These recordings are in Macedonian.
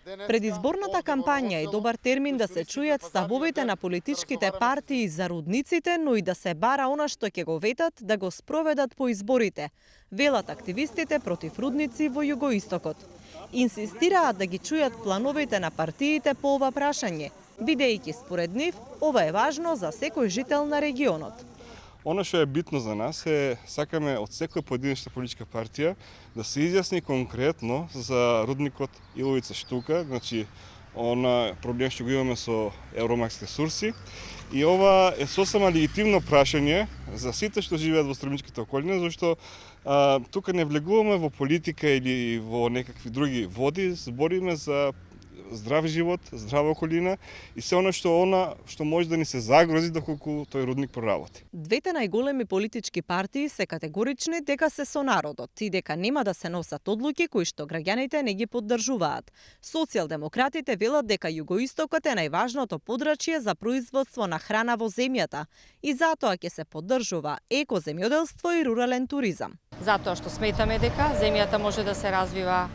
Предизборната кампања е добар термин да се чујат ставовите на политичките партии за рудниците, но и да се бара она што ќе го ветат да го спроведат по изборите, велат активистите против рудници во југоистокот. Инсистираат да ги чујат плановите на партиите по ова прашање, бидејќи според нив ова е важно за секој жител на регионот. Оно што е битно за нас е сакаме од секоја поединечна политичка партија да се изјасни конкретно за рудникот Иловица Штука, значи она проблем што го имаме со Евромакс ресурси, и ова е сосема легитимно прашање за сите што живеат во Струмичките околина, зашто тука не влегуваме во политика или во некакви други води, збориме за здрав живот, здрава околина и се она што може да ни се загрози доколку тој рудник проработи. Двете најголеми политички партии се категорични дека се со народот и дека нема да се носат одлуки кои што граѓаните не ги поддржуваат. Социјалдемократите велат дека југоистокот е најважното подрачје за производство на храна во земјата и затоа ќе се поддржува екоземјоделство и рурален туризам. Затоа што сметаме дека земјата може да се развива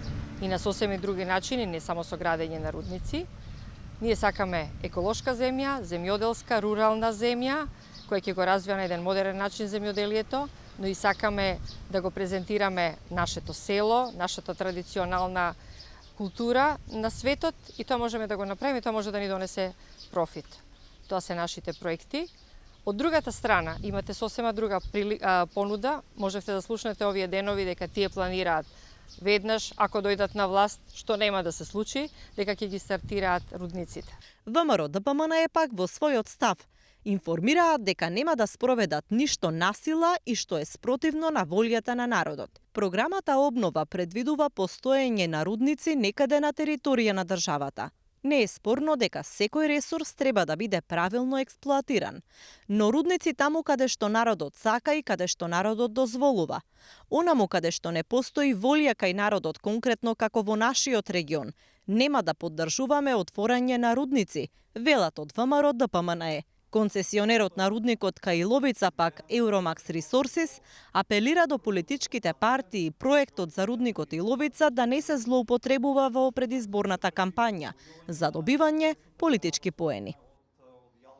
и на сосем други начини, не само со градење на рудници. Ние сакаме еколошка земја, земјоделска, рурална земја, која ќе го развива на еден модерен начин земјоделието, но и сакаме да го презентираме нашето село, нашата традиционална култура на светот и тоа можеме да го направиме, тоа може да ни донесе профит. Тоа се нашите проекти. Од другата страна, имате сосема друга понуда, можете да слушнете овие денови дека тие планираат веднаш, ако дојдат на власт, што нема да се случи, дека ќе ги стартираат рудниците. ВМРО ДПМН е пак во својот став. Информираат дека нема да спроведат ништо насила и што е спротивно на волјата на народот. Програмата обнова предвидува постоење на рудници некаде на територија на државата. Не е спорно дека секој ресурс треба да биде правилно експлоатиран, но рудници таму каде што народот сака и каде што народот дозволува. Онаму каде што не постои волја кај народот, конкретно како во нашиот регион, нема да поддржуваме отворање на рудници, велат од ВМРО ДПМН. Концесионерот на рудникот кај Иловица пак Евромакс Resources апелира до политичките партии проектот за рудникот Иловица да не се злоупотребува во предизборната кампања за добивање политички поени.